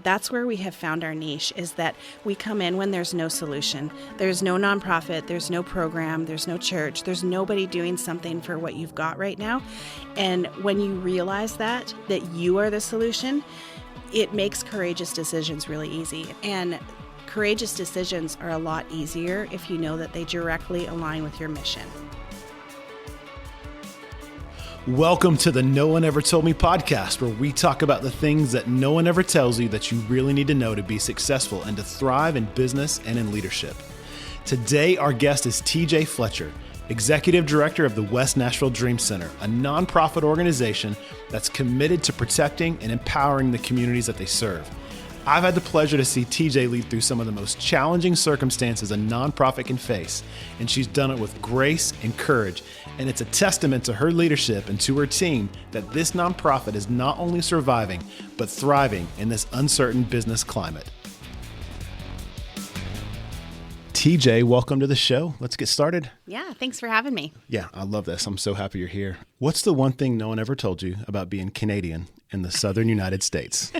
that's where we have found our niche, is that we come in when there's no solution. There's no nonprofit, there's no program, there's no church, there's nobody doing something for what you've got right now. And when you realize that you are the solution, it makes courageous decisions really easy. And courageous decisions are a lot easier if you know that they directly align with your mission. Welcome to the No One Ever Told Me podcast, where we talk about the things that no one ever tells you that you really need to know to be successful and to thrive in business and in leadership. Today, our guest is TJ Fletcher, Executive Director of the West Nashville Dream Center, a nonprofit organization that's committed to protecting and empowering the communities that they serve. I've had the pleasure to see TJ lead through some of the most challenging circumstances a nonprofit can face, and she's done it with grace and courage. And it's a testament to her leadership and to her team that this nonprofit is not only surviving, but thriving in this uncertain business climate. TJ, welcome to the show. Let's get started. Yeah, thanks for having me. Yeah, I love this. I'm so happy you're here. What's the one thing no one ever told you about being Canadian in the southern United States?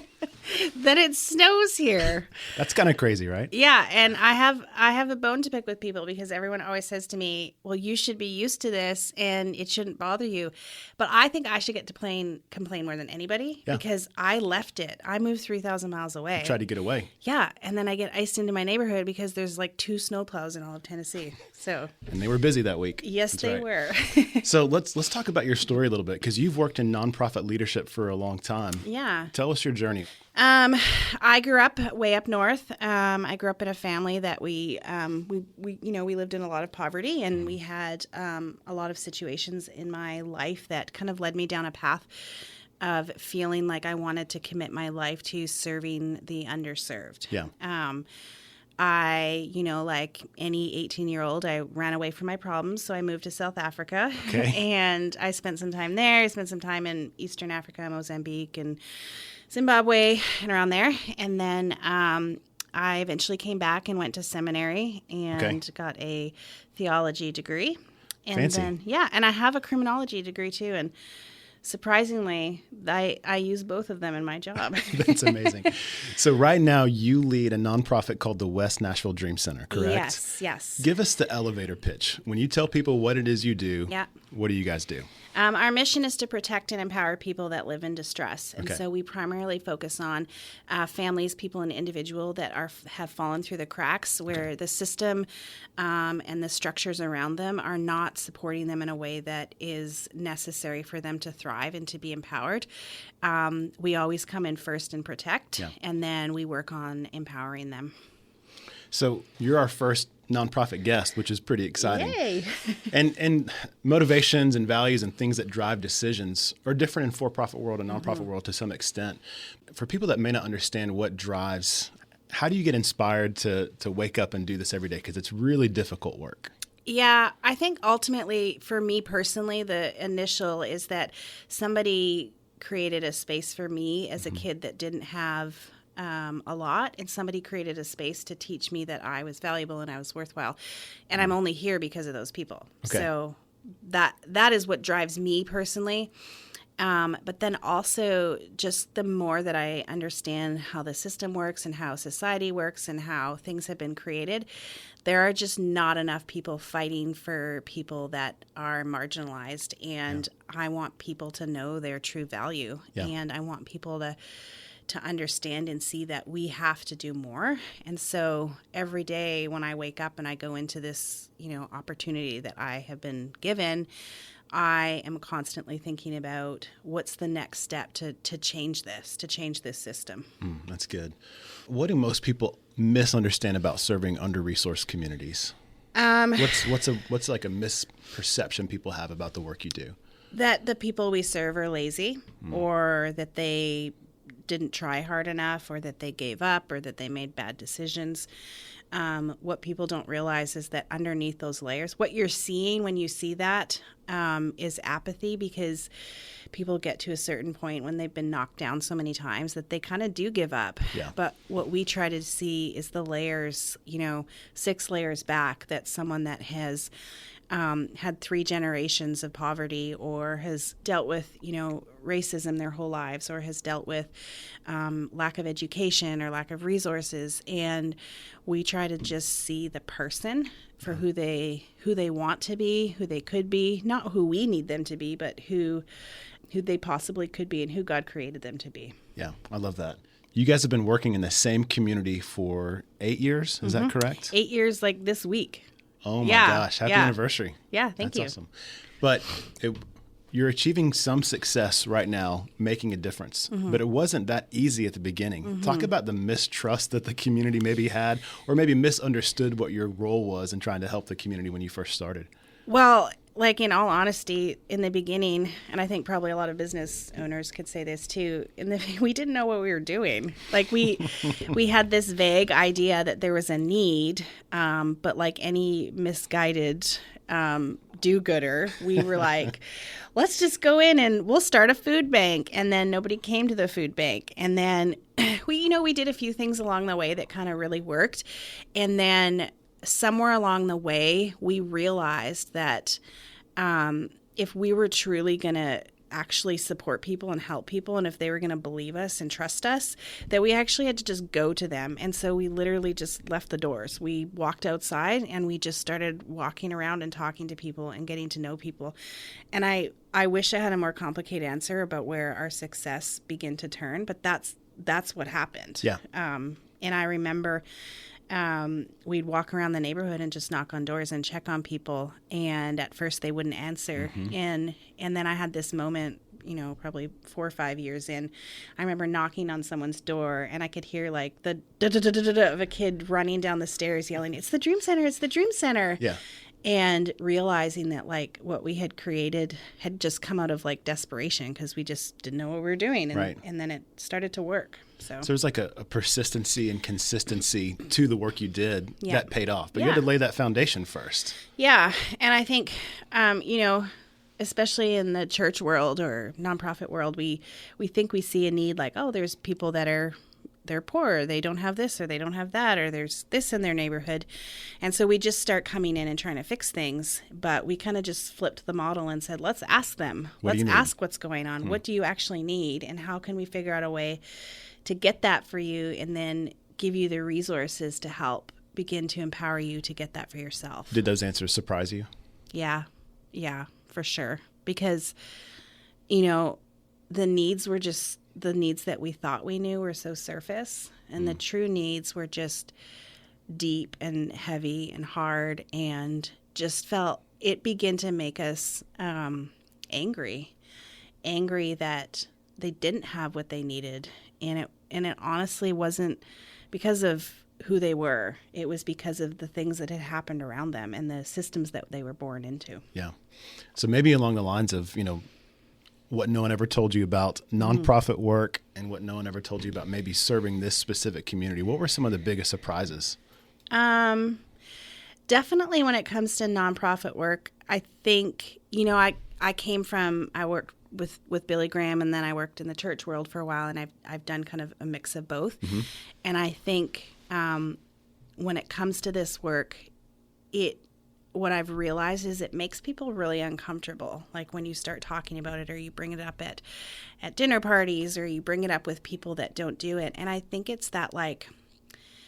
That it snows here. That's kind of crazy, right? Yeah, and I have a bone to pick with people because everyone always says to me, well, you should be used to this and it shouldn't bother you. But I think I should get to complain more than anybody because I left it. I moved 3,000 miles away. You tried to get away. Yeah, and then I get iced into my neighborhood because there's like 2 snowplows in all of Tennessee. And they were busy that week. Yes, they were. So let's talk about your story a little bit, because you've worked in nonprofit leadership for a long time. Yeah. Tell us your journey. I grew up way up north. I grew up in a family that we lived in a lot of poverty, and we had a lot of situations in my life that kind of led me down a path of feeling like I wanted to commit my life to serving the underserved. Yeah. Like any 18-year-old, I ran away from my problems, so I moved to South Africa. Okay. And I spent some time there. I spent some time in Eastern Africa, Mozambique, and Zimbabwe, and around there. And then I eventually came back and went to seminary and got a theology degree. And Fancy. And I have a criminology degree too. And surprisingly, I use both of them in my job. That's amazing. So right now you lead a nonprofit called the West Nashville Dream Center, correct? Yes. Give us the elevator pitch. When you tell people what it is you do, what do you guys do? Our mission is to protect and empower people that live in distress. And so we primarily focus on families, people, and individuals that have fallen through the cracks where the system and the structures around them are not supporting them in a way that is necessary for them to thrive and to be empowered. We always come in first and protect, and then we work on empowering them. So you're our first nonprofit guest, which is pretty exciting. Yay! And motivations and values and things that drive decisions are different in for-profit world and nonprofit world to some extent. For people that may not understand what drives, how do you get inspired to wake up and do this every day? Because it's really difficult work. Yeah, I think ultimately, for me personally, the initial is that somebody created a space for me as a kid that didn't have a lot, and somebody created a space to teach me that I was valuable and I was worthwhile, and I'm only here because of those people. Okay. So that is what drives me personally. But then also just the more that I understand how the system works and how society works and how things have been created, there are just not enough people fighting for people that are marginalized. And I want people to know their true value. Yeah. And I want people to understand and see that we have to do more. And so every day when I wake up and I go into this, opportunity that I have been given, I am constantly thinking about what's the next step to change this system. That's good. What do most people misunderstand about serving under-resourced communities? What's like a misperception people have about the work you do? That the people we serve are lazy, or that they didn't try hard enough, or that they gave up, or that they made bad decisions. What people don't realize is that underneath those layers, what you're seeing when you see that is apathy, because people get to a certain point when they've been knocked down so many times that they kind of do give up. Yeah. But what we try to see is the layers, 6 layers back, that someone that has had 3 generations of poverty, or has dealt with, racism their whole lives, or has dealt with lack of education or lack of resources. And we try to just see the person for who they want to be, who they could be, not who we need them to be, but who they possibly could be and who God created them to be. Yeah, I love that. You guys have been working in the same community for 8 years. Is that correct? 8 years, like this week. Oh my gosh. Happy anniversary. Yeah. Thank you. That's awesome. But you're achieving some success right now, making a difference, but it wasn't that easy at the beginning. Talk about the mistrust that the community maybe had, or maybe misunderstood what your role was in trying to help the community when you first started. Well, like, in all honesty, in the beginning, and I think probably a lot of business owners could say this too, we didn't know what we were doing. Like, we had this vague idea that there was a need, but like any misguided do-gooder, we were like, let's just go in and we'll start a food bank. And then nobody came to the food bank. And then we did a few things along the way that kind of really worked. And then somewhere along the way, we realized that if we were truly going to actually support people and help people, and if they were going to believe us and trust us, that we actually had to just go to them. And so we literally just left the doors. We walked outside and we just started walking around and talking to people and getting to know people. And I wish I had a more complicated answer about where our success began to turn, but that's what happened. Yeah. And I remember we'd walk around the neighborhood and just knock on doors and check on people. And at first they wouldn't answer. And then I had this moment, probably 4 or 5 years in. I remember knocking on someone's door and I could hear like the da-da-da-da-da of a kid running down the stairs yelling, "It's the Dream Center, it's the Dream Center." Yeah. And realizing that like what we had created had just come out of like desperation because we just didn't know what we were doing. And then it started to work. So there's like a persistency and consistency to the work you did that paid off. But you had to lay that foundation first. Yeah. And I think, especially in the church world or nonprofit world, we think we see a need like, oh, there's people that they're poor, or they don't have this, or they don't have that, or there's this in their neighborhood. And so we just start coming in and trying to fix things. But we kind of just flipped the model and said, let's ask them. Let's ask what's going on. What do you actually need? And how can we figure out a way to get that for you and then give you the resources to help begin to empower you to get that for yourself. Did those answers surprise you? Yeah, for sure. Because, the needs were just the needs that we thought we knew were so surface. And the true needs were just deep and heavy and hard, and just felt it began to make us angry that they didn't have what they needed. And it honestly wasn't because of who they were. It was because of the things that had happened around them and the systems that they were born into. Yeah. So maybe along the lines of, what no one ever told you about nonprofit work and what no one ever told you about maybe serving this specific community. What were some of the biggest surprises? Definitely when it comes to nonprofit work, I think, I worked with Billy Graham, and then I worked in the church world for a while, and I've done kind of a mix of both. And I think when it comes to this work, what I've realized is it makes people really uncomfortable. Like when you start talking about it, or you bring it up at dinner parties, or you bring it up with people that don't do it. And I think it's that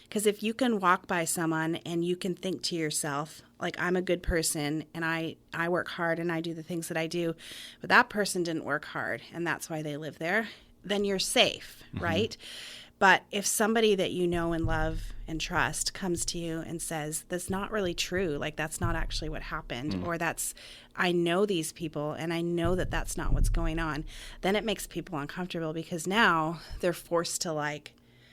because if you can walk by someone and you can think to yourself, like, I'm a good person and I work hard and I do the things that I do, but that person didn't work hard and that's why they live there, then you're safe, right? But if somebody that you know and love and trust comes to you and says, that's not really true, like that's not actually what happened, or I know these people and I know that that's not what's going on, then it makes people uncomfortable because now they're forced to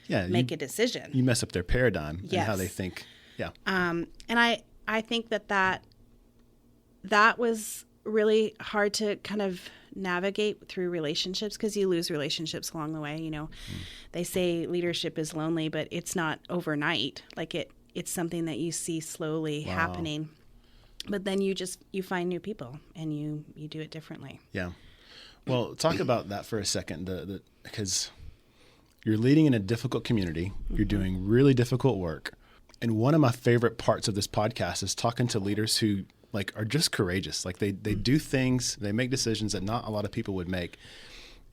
make a decision. You mess up their paradigm and how they think. Yeah. And I think that was really hard to kind of navigate through relationships, because you lose relationships along the way. They say leadership is lonely, but it's not overnight. Like it's something that you see slowly happening. But then you find new people and you do it differently. Yeah. Well, talk about that for a second, because you're leading in a difficult community. You're doing really difficult work. And one of my favorite parts of this podcast is talking to leaders who like are just courageous. Like they do things, they make decisions that not a lot of people would make.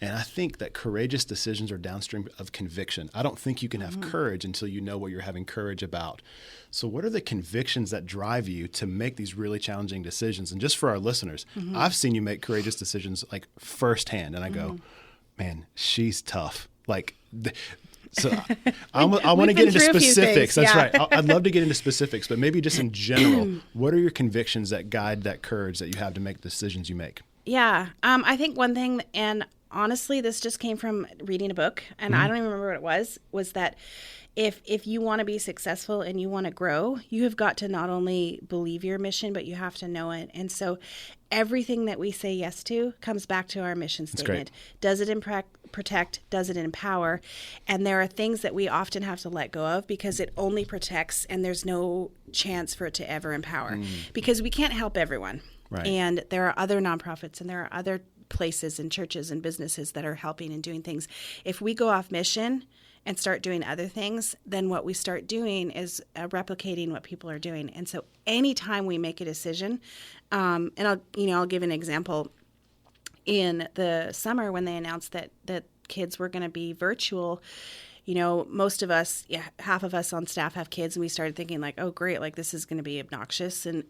And I think that courageous decisions are downstream of conviction. I don't think you can have courage until you know what you're having courage about. So what are the convictions that drive you to make these really challenging decisions? And just for our listeners, I've seen you make courageous decisions like firsthand. And I go, man, she's tough. Like, so I want to get into specifics. That's right. I'd love to get into specifics, but maybe just in general, what are your convictions that guide that courage that you have to make the decisions you make? Yeah. I think one thing, and honestly, this just came from reading a book, and I don't even remember what it was that if you want to be successful and you want to grow, you have got to not only believe your mission, but you have to know it. And so everything that we say yes to comes back to our mission statement. Does it protect? Does it empower? And there are things that we often have to let go of because it only protects and there's no chance for it to ever empower because we can't help everyone. Right. And there are other nonprofits and there are other places and churches and businesses that are helping and doing things. If we go off mission and start doing other things, then what we start doing is replicating what people are doing. And so anytime we make a decision, and I'll give an example. In the summer when they announced that kids were going to be virtual, most of us, half of us on staff have kids, and we started thinking like, oh, great, like this is going to be obnoxious. And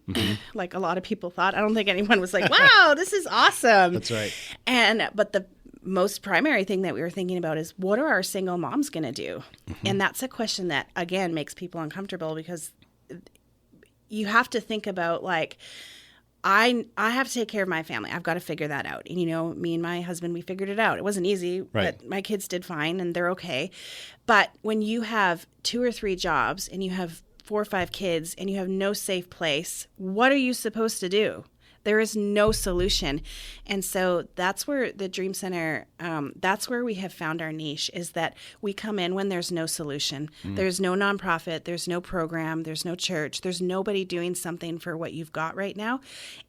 like a lot of people thought, I don't think anyone was like, wow, this is awesome. That's right. But the most primary thing that we were thinking about is what are our single moms going to do? And that's a question that, again, makes people uncomfortable because you have to think about like, I have to take care of my family. I've got to figure that out. And, me and my husband, we figured it out. It wasn't easy, right. But my kids did fine and they're okay. But when you have 2 or 3 jobs and you have 4 or 5 kids and you have no safe place, what are you supposed to do? There is no solution. And so that's where the Dream Center, that's where we have found our niche, is that we come in when there's no solution. There's no nonprofit, there's no program, there's no church, there's nobody doing something for what you've got right now.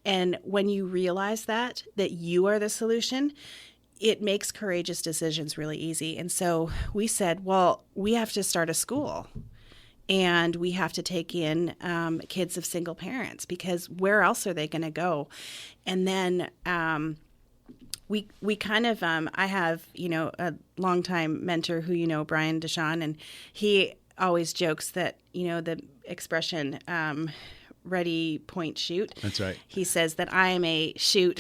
And when you realize that you are the solution, it makes courageous decisions really easy. And so we said, well, we have to start a school. And we have to take in kids of single parents because where else are they going to go? And then we kind of I have a longtime mentor who Brian Deshawn, and he always jokes that the expression ready, point, shoot. That's right. He says that I am a shoot,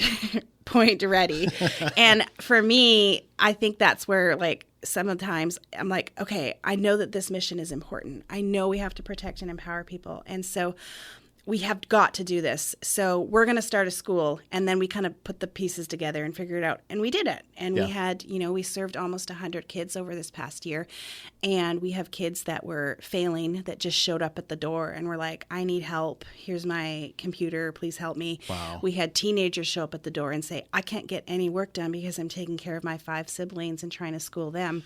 point, ready. And for me, I think that's where like sometimes I'm like, okay, I know that this mission is important. I know we have to protect and empower people. And so we have got to do this. So we're going to start a school. And then we kind of put the pieces together and figure it out. And we did it. And we had, we served almost 100 kids over this past year. And we have kids that were failing that just showed up at the door and were like, I need help. Here's my computer. Please help me. Wow. We had teenagers show up at the door and say, I can't get any work done because I'm taking care of my 5 siblings and trying to school them.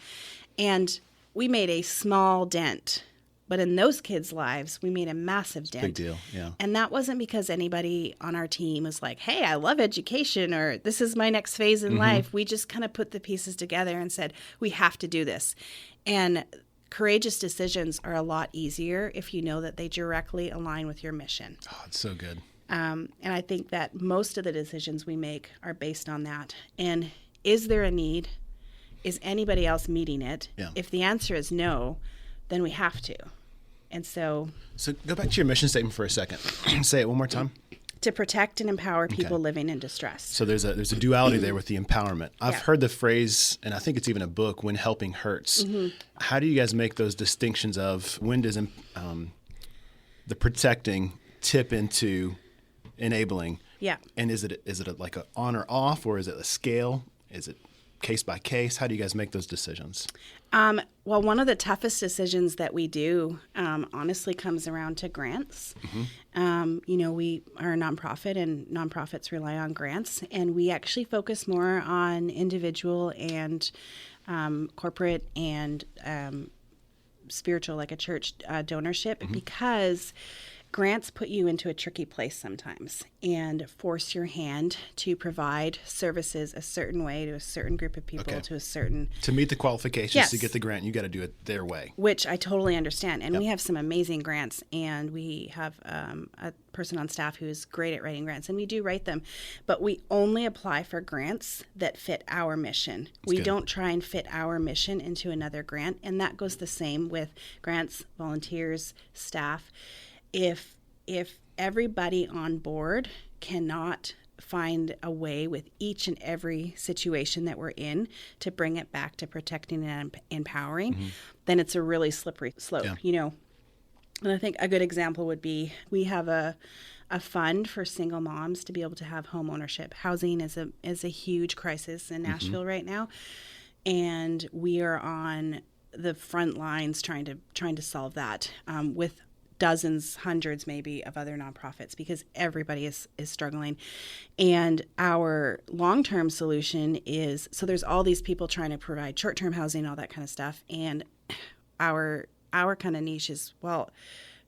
And we made a small dent. But in those kids' lives, we made a massive dent. Big deal, yeah. And that wasn't because anybody on our team was like, hey, I love education, or this is my next phase in life. We just kind of put the pieces together and said, we have to do this. And courageous decisions are a lot easier if you know that they directly align with your mission. Oh, it's so good. And I think that most of the decisions we make are based on that. And is there a need? Is anybody else meeting it? Yeah. If the answer is no, then we have to. And so go back to your mission statement for a second. Say it one more time. To protect and empower people living in distress. So there's a duality there with the empowerment. I've heard the phrase, and I think it's even a book, when helping hurts. How do you guys make those distinctions of when does the protecting tip into enabling? Yeah. And is it like an on or off, or is it a scale? Is it case by case? How do you guys make those decisions? Well, one of the toughest decisions that we do, honestly, comes around to grants. We are a nonprofit, and nonprofits rely on grants, and we actually focus more on individual and corporate and spiritual, like a church donorship, because grants put you into a tricky place sometimes and force your hand to provide services a certain way to a certain group of people to a certain... To meet the qualifications to get the grant, you got to do it their way. Which I totally understand. And we have some amazing grants, and we have a person on staff who is great at writing grants, and we do write them. But we only apply for grants that fit our mission. We don't try and fit our mission into another grant, and that goes the same with grants, volunteers, staff. If everybody on board cannot find a way with each and every situation that we're in to bring it back to protecting and empowering, then it's a really slippery slope, you know. And I think a good example would be we have a fund for single moms to be able to have home ownership. Housing is a huge crisis in Nashville right now, and we are on the front lines trying to solve that with dozens, hundreds maybe of other nonprofits, because everybody is struggling. And our long-term solution is, so there's all these people trying to provide short-term housing, all that kind of stuff. And our kind of niche is, well,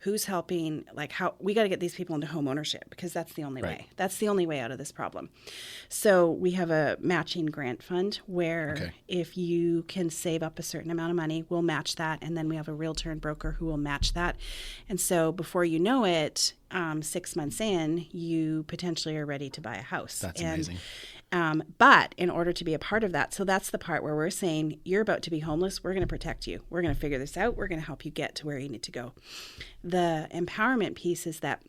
who's helping, like how we got to get these people into home ownership, because that's the only way. That's the only way out of this problem. So we have a matching grant fund where if you can save up a certain amount of money, we'll match that. And then we have a realtor and broker who will match that. And so before you know it, 6 months in, you potentially are ready to buy a house. That's amazing. But in order to be a part of that, so that's the part where we're saying, you're about to be homeless. We're going to protect you. We're going to figure this out. We're going to help you get to where you need to go. The empowerment piece is that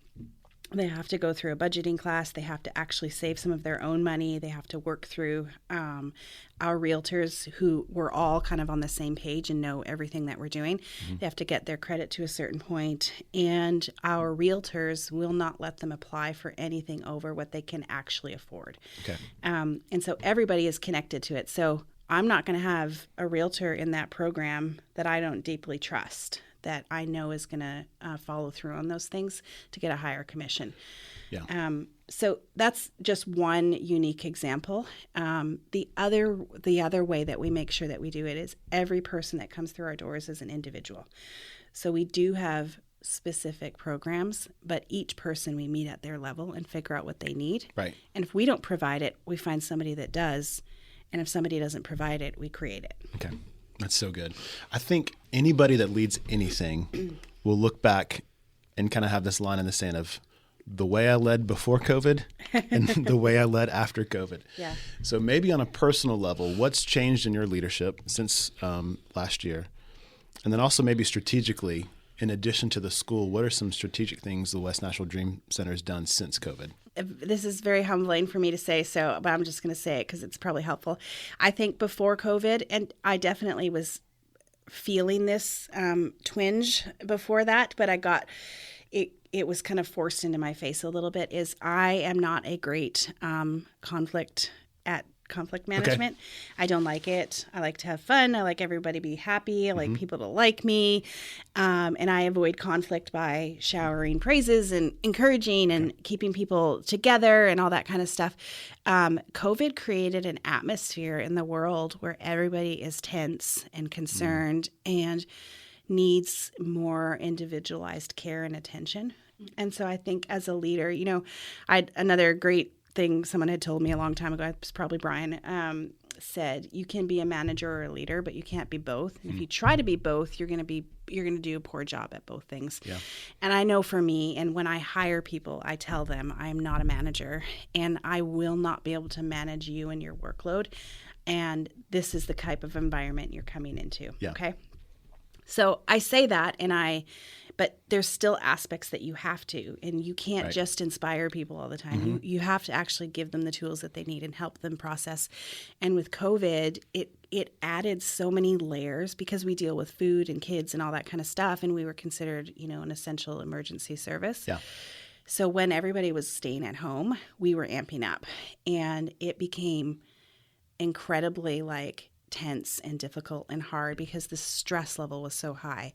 they have to go through a budgeting class. They have to actually save some of their own money. They have to work through our realtors, who we're all kind of on the same page and know everything that we're doing. They have to get their credit to a certain point, and our realtors will not let them apply for anything over what they can actually afford. And so everybody is connected to it. So I'm not going to have a realtor in that program that I don't deeply trust, that I know is going to follow through on those things to get a higher commission. So that's just one unique example. The other way that we make sure that we do it is every person that comes through our doors is an individual. So we do have specific programs, but each person we meet at their level and figure out what they need. And if we don't provide it, we find somebody that does. And if somebody doesn't provide it, we create it. That's so good. I think anybody that leads anything will look back and kind of have this line in the sand of the way I led before COVID and the way I led after COVID. So maybe on a personal level, what's changed in your leadership since last year? And then also maybe strategically, in addition to the school, what are some strategic things the West Nashville Dream Center has done since COVID? This is very humbling for me to say, but I'm just going to say it because it's probably helpful. I think before COVID, and I definitely was feeling this twinge before that, but I got it was kind of forced into my face a little bit, is I am not a great conflict management. I don't like it. I like to have fun. I like everybody to be happy. I like people to like me. And I avoid conflict by showering praises and encouraging and keeping people together and all that kind of stuff. COVID created an atmosphere in the world where everybody is tense and concerned and needs more individualized care and attention. And so I think as a leader, another great thing someone had told me a long time ago, it was probably Brian, said, you can be a manager or a leader, but you can't be both. And if you try to be both, you're going to do a poor job at both things. And I know for me, and when I hire people, I tell them I'm not a manager and I will not be able to manage you and your workload. And this is the type of environment you're coming into. Okay. So I say that, but there's still aspects that you have to, and you can't just inspire people all the time. You have to actually give them the tools that they need and help them process. And with COVID, it added so many layers because we deal with food and kids and all that kind of stuff, and we were considered, an essential emergency service. So when everybody was staying at home, we were amping up, and it became incredibly tense and difficult and hard because the stress level was so high.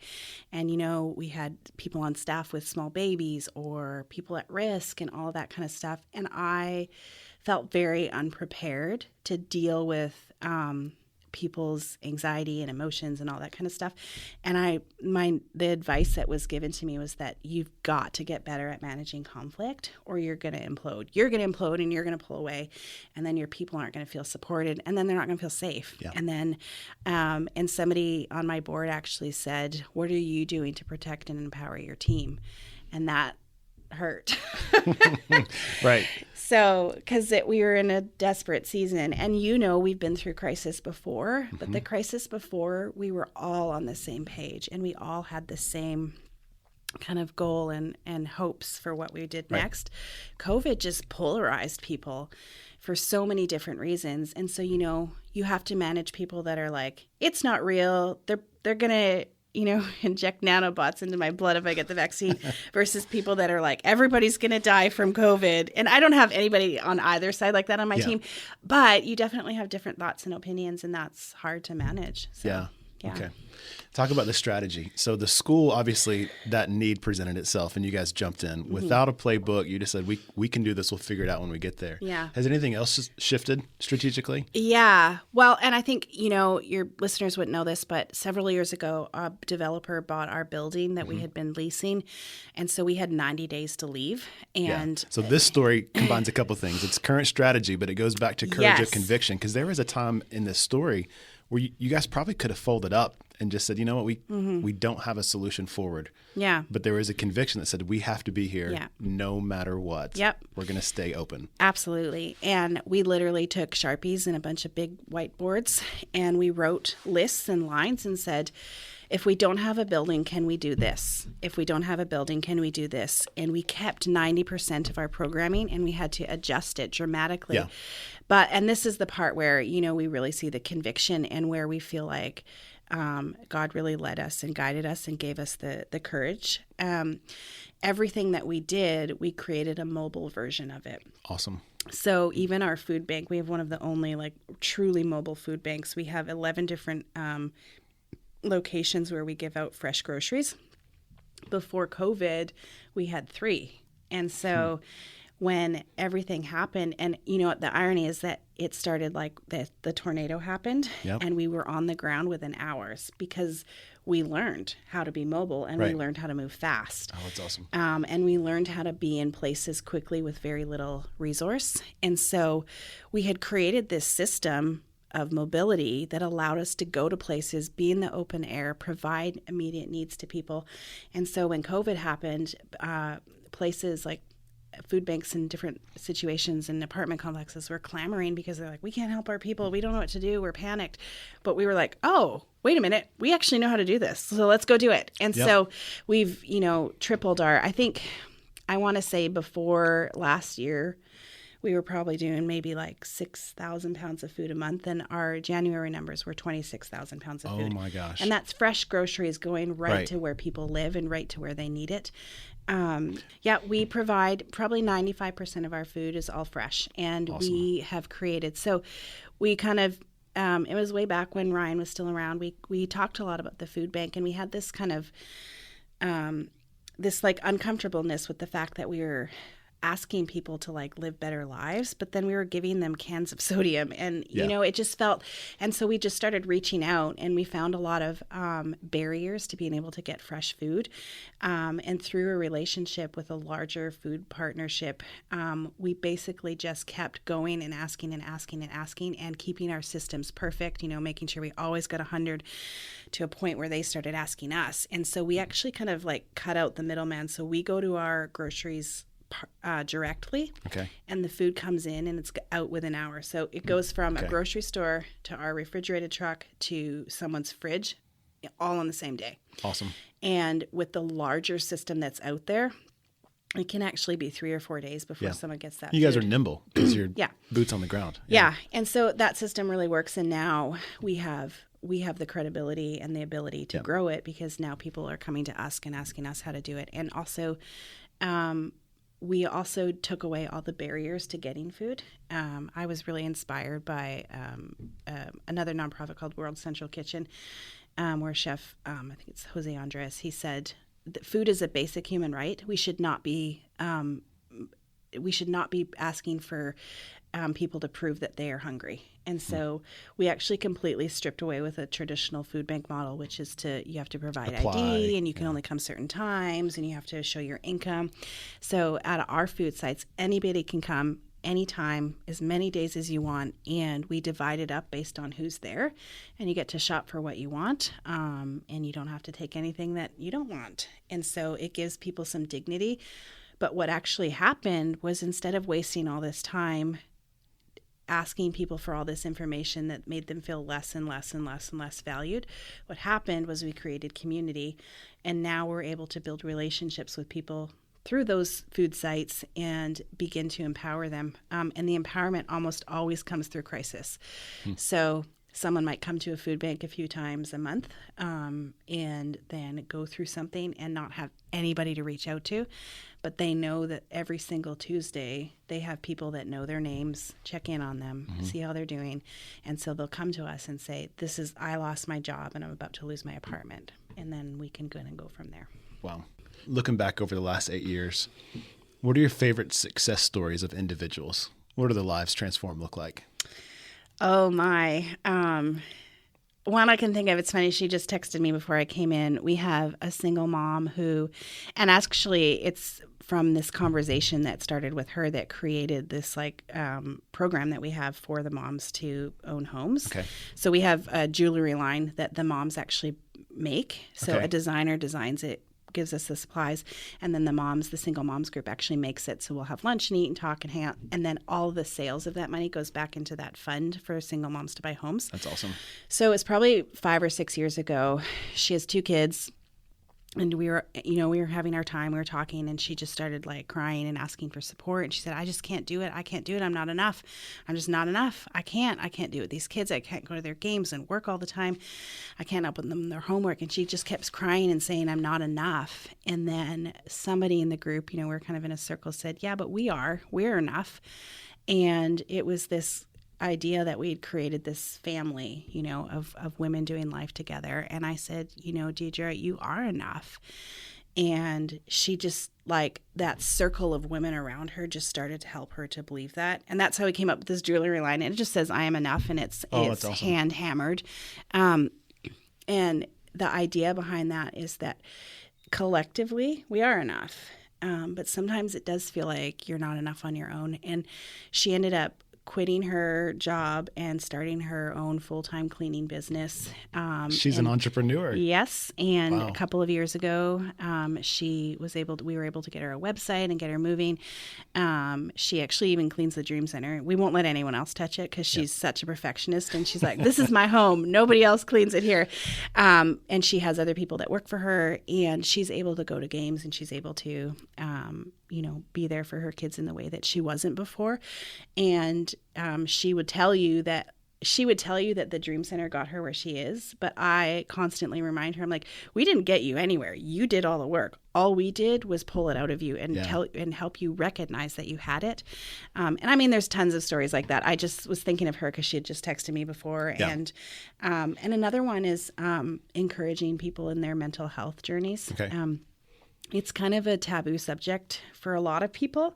And, we had people on staff with small babies or people at risk and all of that kind of stuff. And I felt very unprepared to deal with people's anxiety and emotions and all that kind of stuff. And the advice that was given to me was that you've got to get better at managing conflict, or you're going to implode. You're going to implode and you're going to pull away, and then your people aren't going to feel supported, and then they're not going to feel safe. Yeah. And then, and somebody on my board actually said, "What are you doing to protect and empower your team?" And that hurt. Right. So, because we were in a desperate season, and we've been through crisis before, but the crisis before, we were all on the same page, and we all had the same kind of goal and hopes for what we did next. COVID just polarized people for so many different reasons. And so, you have to manage people that are like, it's not real. They're going to, inject nanobots into my blood if I get the vaccine, versus people that are like, everybody's going to die from COVID. And I don't have anybody on either side like that on my team, but you definitely have different thoughts and opinions, and that's hard to manage. So, yeah. Okay. Talk about the strategy. So the school, obviously, that need presented itself, and you guys jumped in without a playbook. You just said, we can do this. We'll figure it out when we get there. Yeah. Has anything else shifted strategically? Yeah. Well, and I think, your listeners wouldn't know this, but several years ago, a developer bought our building that we had been leasing. And so we had 90 days to leave. And So this story combines a couple things. It's current strategy, but it goes back to courage of conviction, because there was a time in this story where you guys probably could have folded up and just said, you know what, we don't have a solution forward. Yeah. But there was a conviction that said, we have to be here no matter what. Yep. We're going to stay open. Absolutely. And we literally took Sharpies and a bunch of big whiteboards, and we wrote lists and lines and said, if we don't have a building, can we do this? If we don't have a building, can we do this? And we kept 90% of our programming, and we had to adjust it dramatically. Yeah. And this is the part where, we really see the conviction, and where we feel like God really led us and guided us and gave us the courage. Everything that we did, we created a mobile version of it. Awesome. So even our food bank, we have one of the only truly mobile food banks. We have 11 different locations where we give out fresh groceries. Before COVID, we had 3. And so when everything happened, and the irony is that it started like the tornado happened, and we were on the ground within hours, because we learned how to be mobile, and we learned how to move fast. Oh, that's awesome. And we learned how to be in places quickly with very little resource. And so we had created this system of mobility that allowed us to go to places, be in the open air, provide immediate needs to people. And so when COVID happened, places like food banks in different situations and apartment complexes were clamoring, because they're like, we can't help our people. We don't know what to do. We're panicked. But we were like, oh, wait a minute. We actually know how to do this. So let's go do it. And so we've, tripled I want to say before last year, we were probably doing maybe 6,000 pounds of food a month, and our January numbers were 26,000 pounds of food. Oh my gosh. And that's fresh groceries going right to where people live and right to where they need it. We provide probably 95% of our food is all fresh, and we have created, so we kind of, it was way back when Ryan was still around. We talked a lot about the food bank, and we had this kind of, this uncomfortableness with the fact that we were asking people to live better lives, but then we were giving them cans of sodium, and it just felt, and so we just started reaching out, and we found a lot of barriers to being able to get fresh food, and through a relationship with a larger food partnership, we basically just kept going and asking and asking and asking, and keeping our systems perfect, making sure we always got 100 to a point where they started asking us. And so we actually kind of cut out the middleman, so we go to our groceries directly, and the food comes in and it's out within an hour. So it goes from a grocery store to our refrigerated truck to someone's fridge, all on the same day. Awesome. And with the larger system that's out there, it can actually be 3 or 4 days before someone gets that. You guys are nimble because you're boots on the ground. Yeah. And so that system really works, and now we have the credibility and the ability to grow it, because now people are coming to us and asking us how to do it. And also, we also took away all the barriers to getting food. I was really inspired by another nonprofit called World Central Kitchen, where chef, I think it's Jose Andres, he said that food is a basic human right. We should not be asking for people to prove that they are hungry. And so we actually completely stripped away with a traditional food bank model, which is you have to provide ID, and you can only come certain times, and you have to show your income. So at our food sites, anybody can come anytime, as many days as you want, and we divide it up based on who's there, and you get to shop for what you want, and you don't have to take anything that you don't want. And so it gives people some dignity. But what actually happened was, instead of wasting all this time asking people for all this information that made them feel less and less and less and less valued, what happened was we created community, and now we're able to build relationships with people through those food sites and begin to empower them. And the empowerment almost always comes through crisis. So someone might come to a food bank a few times a month, and then go through something and not have anybody to reach out to. But they know that every single Tuesday they have people that know their names, check in on them, see how they're doing. And so they'll come to us and say, I lost my job and I'm about to lose my apartment. And then we can go in and go from there. Wow. Looking back over the last 8 years, what are your favorite success stories of individuals? What do their lives transformed look like? Oh, my. One I can think of, it's funny, she just texted me before I came in. We have a single mom who, and actually it's from this conversation that started with her that created this program that we have for the moms to own homes. Okay. So we have a jewelry line that the moms actually make. So a designer designs it, gives us the supplies, and then the single moms group actually makes it. So we'll have lunch and eat and talk and hang out, and then all the sales of that money goes back into that fund for single moms to buy homes. That's awesome. So it's probably 5 or 6 years ago. She has 2 kids. And we were having our time, we were talking, and she just started crying and asking for support. And she said, I just can't do it. I can't do it. I'm not enough. I'm just not enough. I can't do it. These kids, I can't go to their games and work all the time. I can't help them their homework. And she just kept crying and saying, I'm not enough. And then somebody in the group, we're kind of in a circle, said, yeah, but we're enough. And it was this idea that we had created this family, of women doing life together. And I said, Deidre, you are enough. And she just, that circle of women around her just started to help her to believe that. And that's how we came up with this jewelry line. And it just says, I am enough. And it's awesome. Hand hammered. And the idea behind that is that collectively we are enough. But sometimes it does feel like you're not enough on your own. And she ended up quitting her job and starting her own full-time cleaning business. She's an entrepreneur. Yes. And a couple of years ago, we were able to get her a website and get her moving. She actually even cleans the Dream Center. We won't let anyone else touch it because she's such a perfectionist. And she's like, this is my home. Nobody else cleans it here. And she has other people that work for her, and she's able to go to games, and she's able to, be there for her kids in the way that she wasn't before. And she would tell you that the Dream Center got her where she is, but I constantly remind her, I'm like, we didn't get you anywhere. You did all the work. All we did was pull it out of you and help you recognize that you had it. And there's tons of stories like that. I just was thinking of her because she had just texted me before. Yeah. And another one is encouraging people in their mental health journeys. Okay. It's kind of a taboo subject for a lot of people,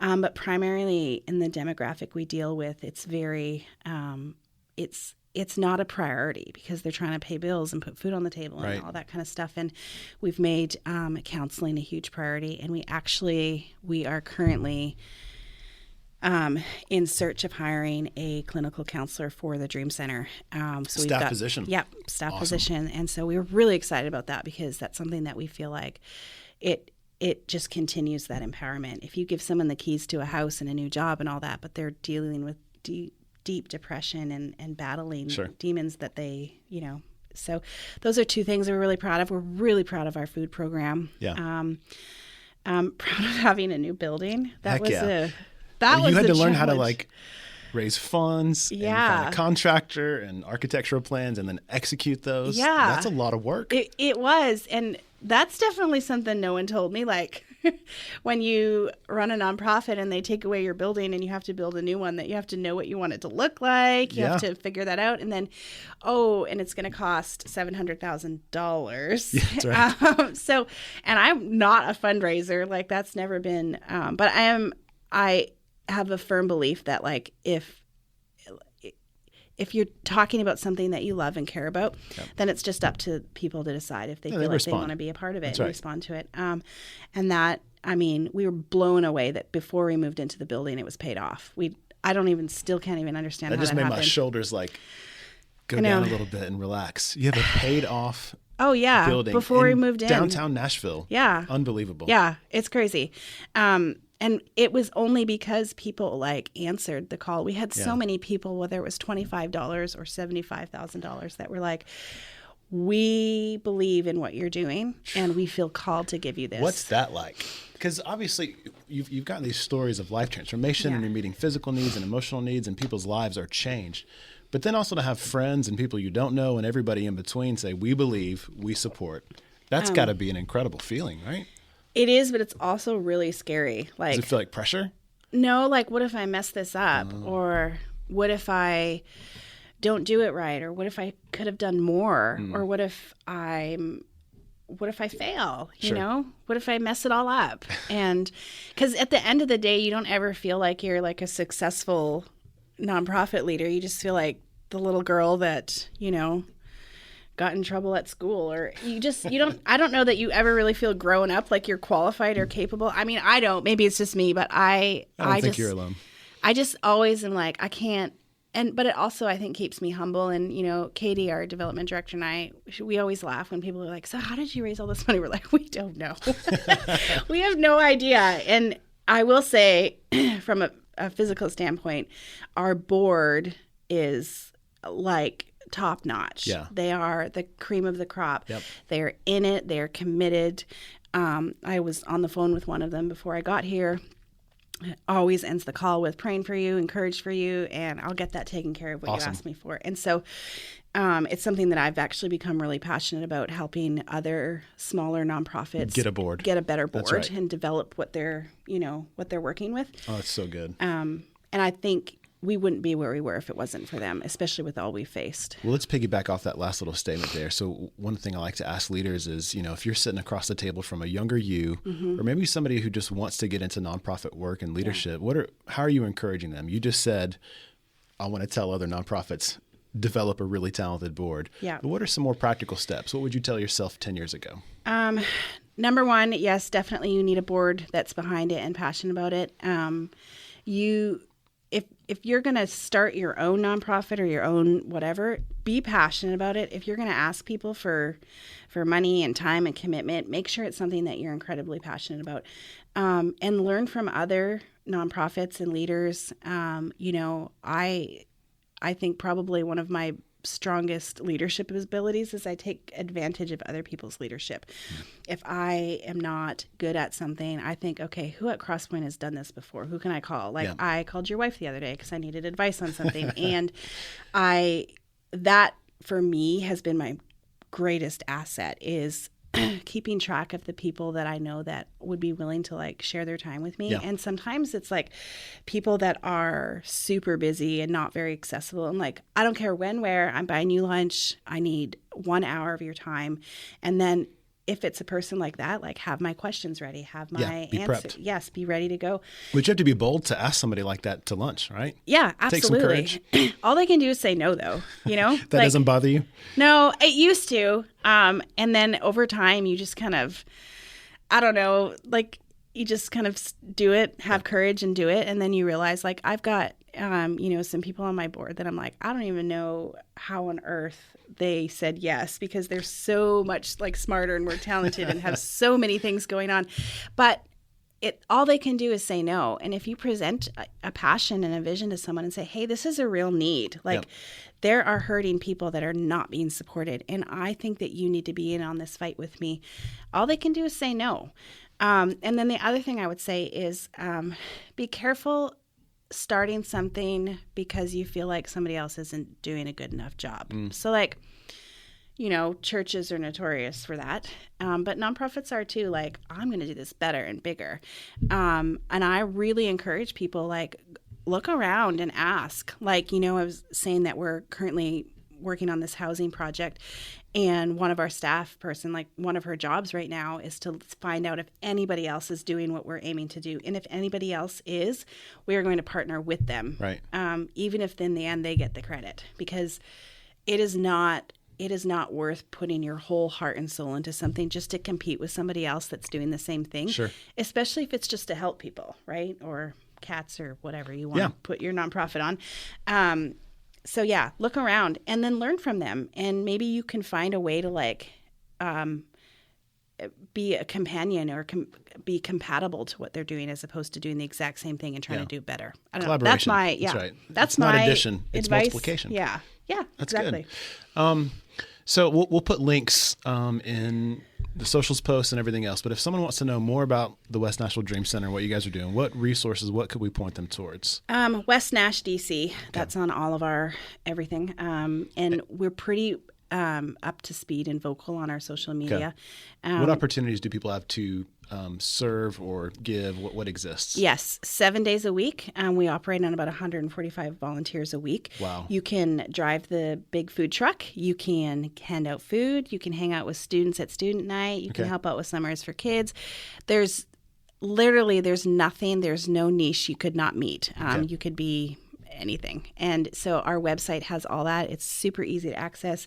but primarily in the demographic we deal with, it's very, it's not a priority because they're trying to pay bills and put food on the table and all that kind of stuff. And we've made counseling a huge priority, and we are currently in search of hiring a clinical counselor for the Dream Center. Staff position. Yep, staff position. And so we were really excited about that because that's something that we feel like it just continues that empowerment. If you give someone the keys to a house and a new job and all that, but they're dealing with deep depression and battling demons that they, So those are 2 things we're really proud of. We're really proud of our food program. Yeah. Proud of having a new building. You had to learn how to raise funds and find a contractor and architectural plans and then execute those. Yeah. That's a lot of work. It was. And that's definitely something no one told me. When you run a nonprofit and they take away your building and you have to build a new one, that you have to know what you want it to look like. You have to figure that out. And then, and it's going to cost $700,000. Yeah, that's right. And I'm not a fundraiser. That's never been, but have a firm belief that like if you're talking about something that you love and care about, then it's just up to people to decide if they feel like they want to be a part of it and respond to it. And that, I mean, we were blown away that before we moved into the building, it was paid off. Still can't even understand how that happened. That just made my shoulders like go down a little bit and relax. You have a paid off building before we moved in. Downtown Nashville. Yeah. Unbelievable. Yeah, it's crazy. And it was only because people like answered the call. We had so many people, whether it was $25 or $75,000, that were like, we believe in what you're doing and we feel called to give you this. What's that like? Because obviously you've gotten these stories of life transformation and you're meeting physical needs and emotional needs and people's lives are changed. But then also to have friends and people you don't know and everybody in between say, we believe, we support. That's got to be an incredible feeling, right? It is, but it's also really scary. Like, does it feel like pressure? No, like what if I mess this up? Or what if I don't do it right? Or what if I could have done more? Or what if I fail? You know? What if I mess it all up? And because at the end of the day, you don't ever feel like you're like a successful nonprofit leader. You just feel like the little girl that, you know, got in trouble at school, or I don't know that you ever really feel grown up, like you're qualified or capable. I mean, I don't, maybe it's just me, but I don't think you're alone. I just always am like, I can't. But it also, I think, keeps me humble. And, you know, Katie, our development director, and we always laugh when people are like, so how did you raise all this money? We're like, we don't know. We have no idea. And I will say from a physical standpoint, our board is like top notch. Yeah. They are the cream of the crop. Yep. They're in it. They're committed. I was on the phone with one of them before I got here. Always ends the call with praying for you, encouraged for you, and I'll get that taken care of what you asked me for. And so it's something that I've actually become really passionate about, helping other smaller nonprofits get a better board and develop what they're working with. Oh, that's so good. And I think we wouldn't be where we were if it wasn't for them, especially with all we faced. Well, let's piggyback off that last little statement there. So one thing I like to ask leaders is, you know, if you're sitting across the table from a younger you, or maybe somebody who just wants to get into nonprofit work and leadership, how are you encouraging them? You just said, I want to tell other nonprofits, develop a really talented board. Yeah. But what are some more practical steps? What would you tell yourself 10 years ago? Number one, yes, definitely you need a board that's behind it and passionate about it. If you're going to start your own nonprofit or your own whatever, be passionate about it. If you're going to ask people for money and time and commitment, make sure it's something that you're incredibly passionate about. And learn from other nonprofits and leaders. You know, I think probably one of my strongest leadership abilities is I take advantage of other people's leadership. If I am not good at something, I think, okay, who at Crosspoint has done this before? Who can I call? Like I called your wife the other day because I needed advice on something. And that for me has been my greatest asset, is keeping track of the people that I know that would be willing to like share their time with me. Yeah. And sometimes it's like people that are super busy and not very accessible. And like, I don't care when, where, I'm buying you lunch. I need 1 hour of your time. And then if it's a person like that, like have my questions ready, have my answer. Prepped. Yes, be ready to go. But you have to be bold to ask somebody like that to lunch, right? Yeah, absolutely. Take some courage. All they can do is say no, though. You know, that doesn't bother you? No, it used to. And then over time, you just kind of, I don't know, like you just kind of do it, have courage and do it. And then you realize like I've got, some people on my board that I'm like, I don't even know how on earth they said yes, because they're so much like smarter and more talented and have so many things going on. But all they can do is say no. And if you present a passion and a vision to someone and say, hey, this is a real need, like there are hurting people that are not being supported. And I think that you need to be in on this fight with me. All they can do is say no. And then the other thing I would say is be careful starting something because you feel like somebody else isn't doing a good enough job. So like, you know, churches are notorious for that. But nonprofits are too. Like, I'm going to do this better and bigger. And I really encourage people, like, look around and ask. Like, you know, I was saying that we're currently working on this housing project, and one of our staff person, like one of her jobs right now is to find out if anybody else is doing what we're aiming to do. And if anybody else is, we are going to partner with them. Right. Even if in the end they get the credit, because it is not worth putting your whole heart and soul into something just to compete with somebody else that's doing the same thing. Sure. Especially if it's just to help people, right? Or cats or whatever you want to put your nonprofit on. So yeah, look around and then learn from them. And maybe you can find a way to like be a companion or be compatible to what they're doing, as opposed to doing the exact same thing and trying to do it better. I don't know. That's my, That's right. That's it's my not addition, it's advice. multiplication. Yeah. Yeah, that's exactly. Good. So we'll put links in the socials posts and everything else. But if someone wants to know more about the West Nashville Dream Center, what you guys are doing, what resources, what could we point them towards? West Nash DC. That's on all of our everything. And we're pretty up to speed and vocal on our social media. What opportunities do people have to serve or give? What exists? Yes, 7 days a week. We operate on about 145 volunteers a week. Wow. You can drive the big food truck. You can hand out food. You can hang out with students at student night. You can help out with Summers for Kids. There's nothing, there's no niche you could not meet. You could be anything. And so our website has all that. It's super easy to access.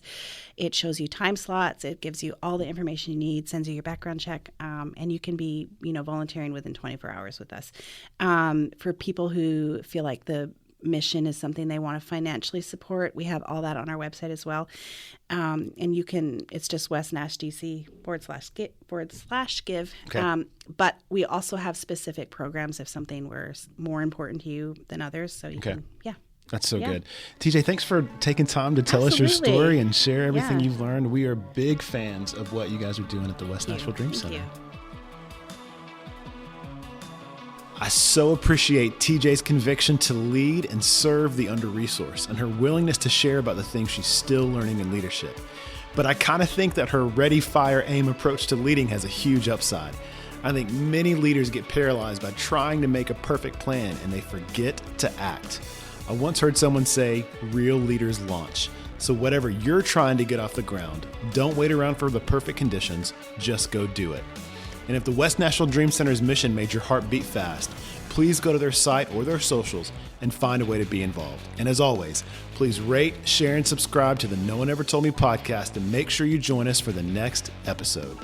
It shows you time slots. It gives you all the information you need, sends you your background check, and you can be, volunteering within 24 hours with us. For people who feel like the mission is something they want to financially support, we have all that on our website as well. And it's just West Nash DC /give. Okay. But we also have specific programs if something were more important to you than others. So you can. That's so good. TJ, thanks for taking time to tell us your story and share everything you've learned. We are big fans of what you guys are doing at the West Nashville Dream Center. You. I so appreciate TJ's conviction to lead and serve the under-resourced and her willingness to share about the things she's still learning in leadership. But I kind of think that her ready, fire, aim approach to leading has a huge upside. I think many leaders get paralyzed by trying to make a perfect plan and they forget to act. I once heard someone say, real leaders launch. So whatever you're trying to get off the ground, don't wait around for the perfect conditions, just go do it. And if the West Nashville Dream Center's mission made your heart beat fast, please go to their site or their socials and find a way to be involved. And as always, please rate, share, and subscribe to the No One Ever Told Me podcast and make sure you join us for the next episode.